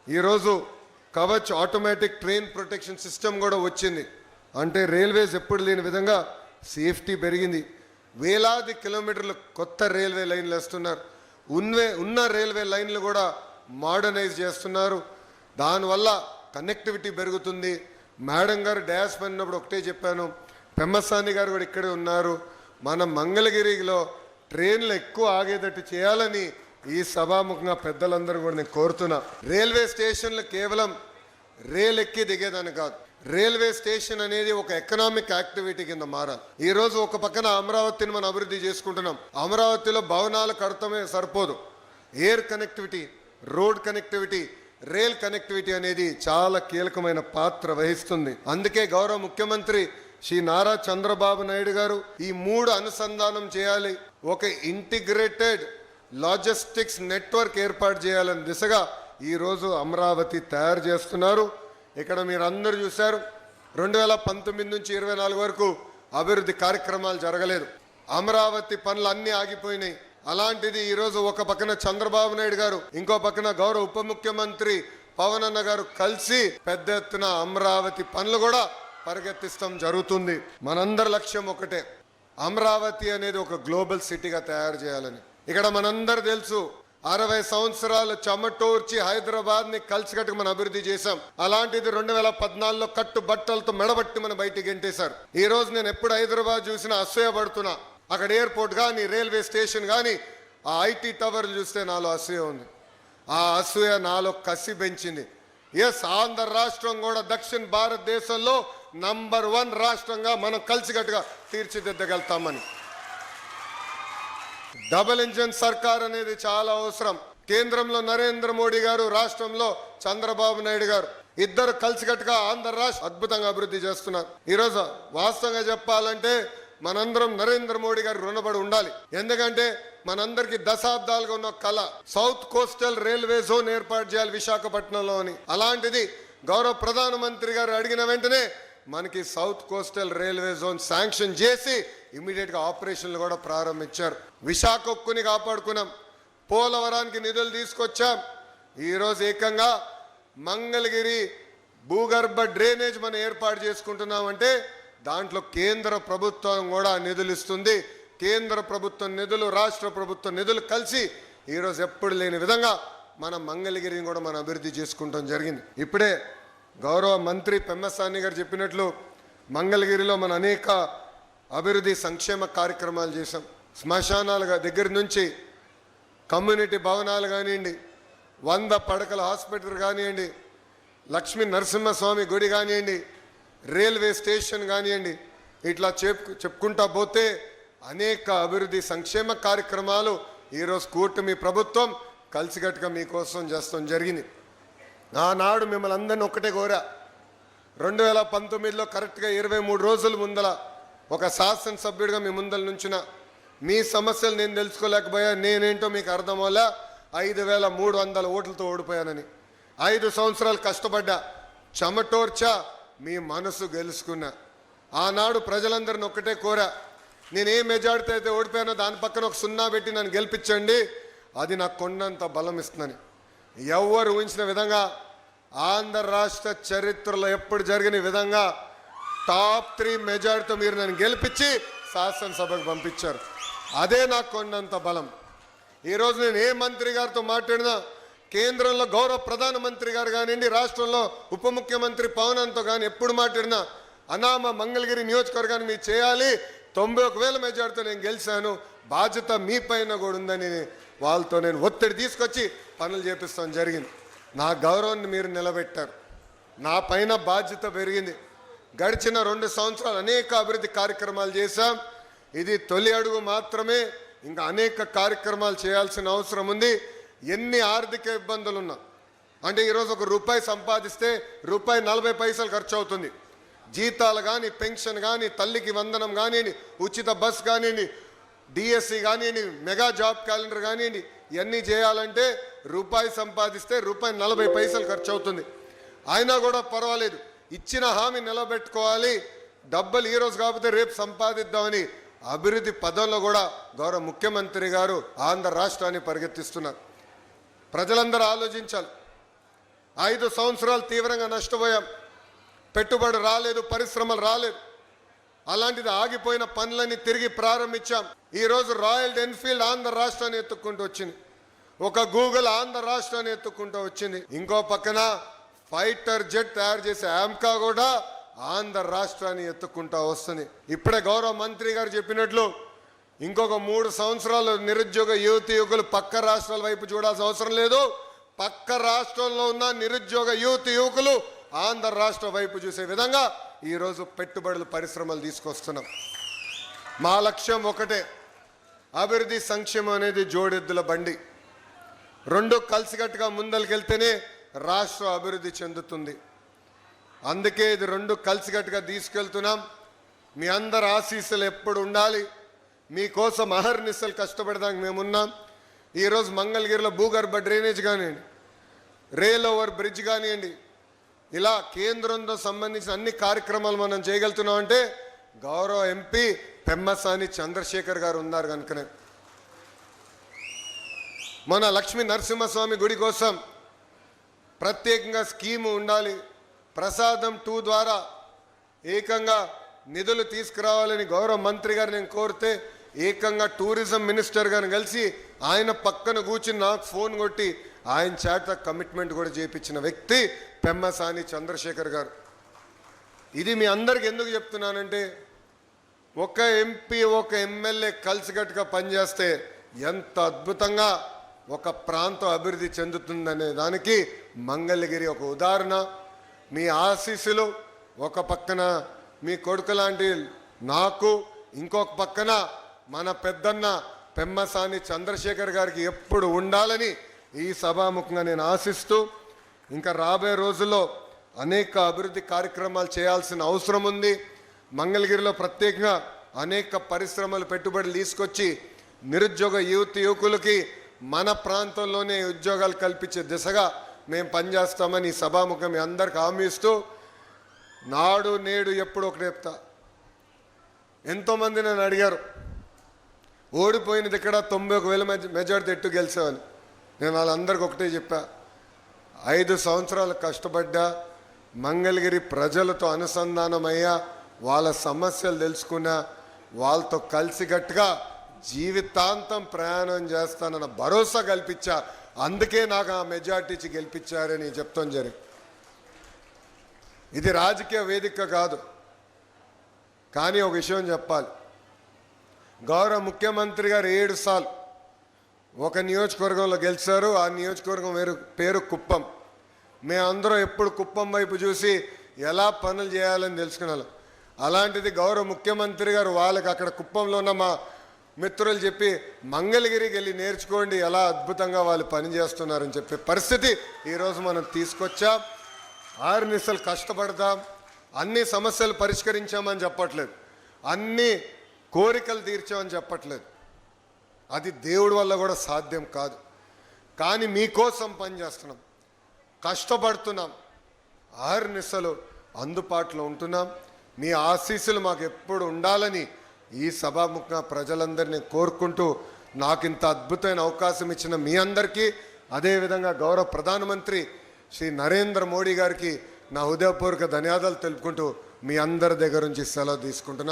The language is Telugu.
ఈరోజు Kavach automatic train protection system కూడా వచ్చింది. అంటే రైల్వేస్ ఎప్పుడు లేని విధంగా సేఫ్టీ పెరిగింది. వేలాది కిలోమీటర్లు కొత్త రైల్వే లైన్లు వేస్తున్నారు. ఉన్న రైల్వే లైన్లు కూడా మోడర్నైజ్ చేస్తున్నారు. దానివల్ల కనెక్టివిటీ పెరుగుతుంది. మేడం గారు డ్యాష్ పడినప్పుడు ఒకటే చెప్పాను, పెమ్మసాని గారు కూడా ఇక్కడే ఉన్నారు. మన మంగళగిరిలో ట్రైన్లు ఎక్కువ ఆగేటట్టు చేయాలని ఈ సభాముఖంగా పెద్దలందరూ కూడా నేను కోరుతున్నా. రైల్వే స్టేషన్లు కేవలం రైలు ఎక్కి దిగేదని కాదు, రైల్వే స్టేషన్ అనేది ఒక ఎకనామిక్ యాక్టివిటీ కింద మారాలి. ఈరోజు ఒక పక్కన అమరావతిని మనం అభివృద్ధి చేసుకుంటున్నాం. అమరావతిలో భవనాలు కడతమే సరిపోదు, air connectivity, road connectivity, rail connectivity అనేది చాలా కీలకమైన పాత్ర వహిస్తుంది. అందుకే గౌరవ ముఖ్యమంత్రి శ్రీ నారా చంద్రబాబు నాయుడు గారు ఈ 3 అనుసంధానం చేయాలి, ఒక ఇంటిగ్రేటెడ్ లాజిస్టిక్స్ నెట్వర్క్ ఏర్పాటు చేయాలని దిశగా ఈరోజు అమరావతి తయారు చేస్తున్నారు. ఇక్కడ మీరు అందరూ చూశారు, 2019 నుంచి 24 వరకు అభివృద్ధి కార్యక్రమాలు జరగలేదు. అమరావతి పనులు అన్నీ ఆగిపోయినాయి. అలాంటిది ఈరోజు ఒక పక్కన చంద్రబాబు నాయుడు గారు, ఇంకో పక్కన గౌరవ ఉప ముఖ్యమంత్రి పవన్ అన్న గారు కలిసి పెద్ద ఎత్తున అమరావతి పనులు కూడా పరిగెత్తిస్తాం జరుగుతుంది. మనందరి లక్ష్యం ఒకటే, అమరావతి అనేది ఒక గ్లోబల్ సిటీగా తయారు చేయాలని. ఇక్కడ మనందరూ తెలుసు, 60 సంవత్సరాలు చెమటోర్చి హైదరాబాద్ ని కలిసికట్టుకు మనం అభివృద్ధి చేశాం. అలాంటిది 2014లో కట్టు బట్టలతో మెడబట్టి మనం బయటికి గెంటేశారు. ఈ రోజు నేను ఎప్పుడు హైదరాబాద్ చూసినా అసూయపడుతున్నా. అక్కడ ఎయిర్పోర్ట్ కానీ, రైల్వే స్టేషన్ కానీ, ఆ ఐటీ టవర్లు చూస్తే నాలో అసూయ ఉంది. ఆ అసూయ నాలో కసి పెంచింది. ఎస్, ఆంధ్ర రాష్ట్రం కూడా దక్షిణ భారతదేశంలో నంబర్ 1 రాష్ట్రంగా మనం కలిసికట్టుగా తీర్చిదిద్దగలుగుతామని. డబుల్ ఇంజన్ సర్కార్ అనేది చాలా అవసరం. కేంద్రంలో నరేంద్ర మోడీ గారు, రాష్ట్రంలో చంద్రబాబు నాయుడు గారు, ఇద్దరు కలిసికట్టుగా ఆంధ్ర రాష్ట్రం అద్భుతంగా అభివృద్ధి చేస్తున్నారు. ఈరోజు వాస్తవంగా చెప్పాలంటే మనందరం నరేంద్ర మోడీ గారు రుణపడి ఉండాలి. ఎందుకంటే మనందరికి దశాబ్దాలుగా ఉన్న కళ సౌత్ కోస్టల్ రైల్వే జోన్ ఏర్పాటు చేయాలి విశాఖపట్నంలో అని. అలాంటిది గౌరవ ప్రధానమంత్రి గారు అడిగిన వెంటనే మనకి south coastal railway zone sanction చేసి ఇమీడియట్ గా ఆపరేషన్లు కూడా ప్రారంభించారు. విశాఖ ఉక్కుని కాపాడుకున్నాం, పోలవరానికి నిధులు తీసుకొచ్చాం. ఈరోజు ఏకంగా మంగళగిరి భూగర్భ డ్రైనేజ్ మనం ఏర్పాటు చేసుకుంటున్నామంటే దాంట్లో కేంద్ర ప్రభుత్వం కూడా నిధులు ఇస్తుంది. కేంద్ర ప్రభుత్వం నిధులు, రాష్ట్ర ప్రభుత్వ నిధులు కలిసి ఈరోజు ఎప్పుడు లేని విధంగా మనం మంగళగిరిని కూడా మనం అభివృద్ధి చేసుకుంటాం జరిగింది. ఇప్పుడే గౌరవ మంత్రి పెమ్మసాని గారు చెప్పినట్లు మంగళగిరిలో మన అనేక అభివృద్ధి సంక్షేమ కార్యక్రమాలు చేశాం. శ్మశానాల దగ్గర నుంచి కమ్యూనిటీ భవనాలు కానివ్వండి, 100 పడకల హాస్పిటల్ కానివ్వండి, లక్ష్మీ నరసింహస్వామి గుడి కానివ్వండి, రైల్వే స్టేషన్ కానివ్వండి, ఇట్లా చెప్పుకుంటా పోతే అనేక అభివృద్ధి సంక్షేమ కార్యక్రమాలు ఈరోజు కూటమి ప్రభుత్వం కలిసికట్టుగా మీకోసం చేస్తాం జరిగింది. ఆనాడు మిమ్మల్ని అందరినీ ఒక్కటే కోరా, 2019లో కరెక్ట్గా 23 రోజుల ముందల ఒక శాసనసభ్యుడిగా మీ ముందల నుంచిన మీ సమస్యలు నేను తెలుసుకోలేకపోయా. నేనేంటో మీకు అర్థం వల్ల 5300 ఓట్లతో ఓడిపోయానని. 5 సంవత్సరాలు కష్టపడ్డా, చెమటోర్చా, మీ మనసు గెలుచుకున్నా. ఆనాడు ప్రజలందరిని ఒక్కటే కోరా, నేను ఏ మెజార్టీ అయితే ఓడిపోయానో దాని పక్కన ఒక 0 పెట్టి నన్ను గెలిపించండి, అది నాకు కొండంత బలం ఇస్తుందని. ఎవరు ఊహించిన విధంగా ఆంధ్ర రాష్ట్ర చరిత్రలో ఎప్పుడు జరిగిన విధంగా టాప్ 3 మెజార్టీతో మీరు నన్ను గెలిపించి శాసనసభకు పంపించారు. అదే నాకు కొండంత బలం. ఈరోజు నేను ఏ మంత్రి గారితో మాట్లాడినా, కేంద్రంలో గౌరవ ప్రధానమంత్రి గారు కానివ్వండి, రాష్ట్రంలో ఉప ముఖ్యమంత్రి పవన్తో కానీ ఎప్పుడు మాట్లాడినా, అనామ మంగళగిరి నియోజకవర్గాన్ని మీరు చేయాలి, 91,000 మెజార్టీతో నేను గెలిచాను, బాధ్యత మీ పైన కూడా ఉందని వాళ్ళతో నేను ఒత్తిడి తీసుకొచ్చి పనులు చేపిస్తాం జరిగింది. నా గౌరవాన్ని మీరు నిలబెట్టారు, నా పైన బాధ్యత పెరిగింది. గడిచిన 2 సంవత్సరాలు అనేక అభివృద్ధి కార్యక్రమాలు చేశాం. ఇది తొలి అడుగు మాత్రమే, ఇంకా అనేక కార్యక్రమాలు చేయాల్సిన అవసరం ఉంది. ఎన్ని ఆర్థిక ఇబ్బందులు ఉన్నా, అంటే ఈరోజు ₹1 సంపాదిస్తే ₹40 ఖర్చు అవుతుంది. జీతాలు కానీ, పెన్షన్ కానీ, తల్లికి వందనం కానివ్వండి, ఉచిత బస్ కానివ్వండి, డిఎస్సి కానివ్వండి, మెగా జాబ్ క్యాలెండర్ కానివ్వండి, ఇవన్నీ చేయాలంటే ₹1 సంపాదిస్తే ₹40 ఖర్చు అవుతుంది. అయినా కూడా పర్వాలేదు, ఇచ్చిన హామీ నిలబెట్టుకోవాలి, డబ్బులు ఈరోజు కాకపోతే రేపు సంపాదిద్దామని అభివృద్ధి పదంలో కూడా గౌరవ ముఖ్యమంత్రి గారు ఆంధ్ర రాష్ట్రాన్ని పరిగెత్తిస్తున్నారు. ప్రజలందరూ ఆలోచించాలి. 5 సంవత్సరాలు తీవ్రంగా నష్టపోయాం. పెట్టుబడి రాలేదు, పరిశ్రమలు రాలేదు. అలాంటిది ఆగిపోయిన పనులని తిరిగి ప్రారంభించాం. ఈరోజు రాయల్ ఎన్ఫీల్డ్ ఆంధ్ర రాష్ట్రాన్ని ఎత్తుక్కుంటూ వచ్చింది. ఒక గూగుల్ ఆంధ్ర రాష్ట్రాన్ని ఎత్తుక్కుంటూ వచ్చింది. ఇంకో పక్కన ఫైటర్ జెట్ తయారు చేసే ఆమ్కా కూడా ఆంధ్ర రాష్ట్రాన్ని ఎత్తుక్కుంటూ వస్తుంది. ఇప్పుడే గౌరవ మంత్రి గారు చెప్పినట్లు ఇంకొక 3 సంవత్సరాలు నిరుద్యోగ యువకులు పక్క రాష్ట్రాల వైపు చూడాల్సిన అవసరం లేదు. పక్క రాష్ట్రంలో ఉన్న నిరుద్యోగ యువకులు ఆంధ్ర రాష్ట్ర వైపు చూసే విధంగా ఈరోజు పెట్టుబడులు, పరిశ్రమలు తీసుకొస్తున్నాం. మా లక్ష్యం ఒకటే, అభివృద్ధి సంక్షేమం అనేది జోడెద్దుల బండి. 2 కలిసికట్టుగా ముందరికెళ్తేనే రాష్ట్రం అభివృద్ధి చెందుతుంది. అందుకే ఇది 2 కలిసికట్టుగా తీసుకెళ్తున్నాం. మీ అందరి ఆశీస్సులు ఎప్పుడు ఉండాలి. మీకోసం అహర్నిశలు కష్టపడడానికి మేమున్నాం. ఈరోజు మంగళగిరిలో భూగర్భ డ్రైనేజ్ కానివ్వండి, రైల్ ఓవర్ బ్రిడ్జ్ కానివ్వండి, ఇలా కేంద్రంతో సంబంధించిన అన్ని కార్యక్రమాలు మనం చేయగలుగుతున్నాం అంటే గౌరవ ఎంపీ పెమ్మసాని చంద్రశేఖర్ గారు ఉన్నారు కనుకనే. మన లక్ష్మీ నరసింహస్వామి గుడి కోసం ప్రత్యేకంగా స్కీము ఉండాలి. ప్రసాదం 2 ద్వారా ఏకంగా నిధులు తీసుకురావాలని గౌరవ మంత్రి గారు నేను కోరితే ఏకంగా టూరిజం మినిస్టర్ గారిని కలిసి ఆయన పక్కన కూర్చుని నాకు ఫోన్ కొట్టి ఆయన చేత కమిట్మెంట్ కూడా చేయించిన వ్యక్తి పెమ్మసాని చంద్రశేఖర్ గారు. ఇది మీ అందరికి ఎందుకు చెప్తున్నానంటే, ఒక ఎంపీ ఒక ఎమ్మెల్యే కలిసికట్టుగా పనిచేస్తే ఎంత అద్భుతంగా ఒక ప్రాంతం అభివృద్ధి చెందుతుందనే దానికి మంగళగిరి ఒక ఉదాహరణ. మీ ఆశీస్సులు ఒక పక్కన మీ కొడుకు లాంటి నాకు, ఇంకొక పక్కన మన పెద్దన్న పెమ్మసాని చంద్రశేఖర్ గారికి ఎప్పుడు ఉండాలని ఈ సభాముఖంగా నేను ఆశిస్తూ, ఇంకా రాబోయే రోజుల్లో అనేక అభివృద్ధి కార్యక్రమాలు చేయాల్సిన అవసరం ఉంది. మంగళగిరిలో ప్రత్యేకంగా అనేక పరిశ్రమలు, పెట్టుబడులు తీసుకొచ్చి నిరుద్యోగ యువకులకి మన ప్రాంతంలోనే ఉద్యోగాలు కల్పించే దిశగా మేము పనిచేస్తామని ఈ సభాముఖం మీ అందరికి హామీ ఇస్తూ, నాడు నేడు ఎప్పుడు ఒకటి చెప్తా. ఎంతోమంది నన్ను అడిగారు, ఓడిపోయినది ఇక్కడ 91,000 మెజార్టీ ఎట్టు గెలిచామని. నేను వాళ్ళందరికీ ఒకటే చెప్పా, 5 సంవత్సరాలు కష్టపడ్డా, మంగళగిరి ప్రజలతో అనుసంధానమయ్యా, వాళ్ళ సమస్యలు తెలుసుకున్నా, వాళ్ళతో కలిసికట్టుగా జీవితాంతం ప్రయాణం చేస్తానన్న భరోసా కల్పించా. అందుకే నాకు ఆ మెజార్టీ ఇచ్చి గెలిపించారని చెప్తాం జరిగింది. ఇది రాజకీయ వేదిక కాదు. కానీ ఒక విషయం చెప్పాలి, గౌరవ ముఖ్యమంత్రి గారు 7 సార్లు ఒక నియోజకవర్గంలో గెలిచారు. ఆ నియోజకవర్గం పేరు కుప్పం. మేమందరం ఎప్పుడు కుప్పం వైపు చూసి ఎలా పనులు చేయాలని తెలుసుకున్నాం. అలాంటిది గౌరవ ముఖ్యమంత్రి గారు వాళ్ళకి అక్కడ కుప్పంలో ఉన్న మా మిత్రులు చెప్పి మంగళగిరికి వెళ్ళి నేర్చుకోండి ఎలా అద్భుతంగా వాళ్ళు పనిచేస్తున్నారని చెప్పే పరిస్థితి ఈరోజు మనం తీసుకొచ్చాం. 6 నిమిషాలు కష్టపడతాం, అన్ని సమస్యలు పరిష్కరించామని చెప్పట్లేదు, అన్ని కోరికలు తీర్చామని చెప్పట్లేదు. అది దేవుడి వల్ల కూడా సాధ్యం కాదు. కానీ మీకోసం పనిచేస్తున్నాం, కష్టపడుతున్నాం, 6 నిమిషాలు అందుబాటులో ఉంటున్నాం. మీ ఆశీస్సులు మాకు ఎప్పుడు ఉండాలని ఈ సభాముఖంగా ప్రజలందరినీ కోరుకుంటూ, నాకు ఇంత అద్భుతమైన అవకాశం ఇచ్చిన మీ అందరికీ, అదేవిధంగా గౌరవ ప్రధానమంత్రి శ్రీ నరేంద్ర మోడీ గారికి నా హృదయపూర్వక ధన్యవాదాలు తెలుపుకుంటూ మీ అందరి దగ్గర నుంచి సెలవు తీసుకుంటున్నాను.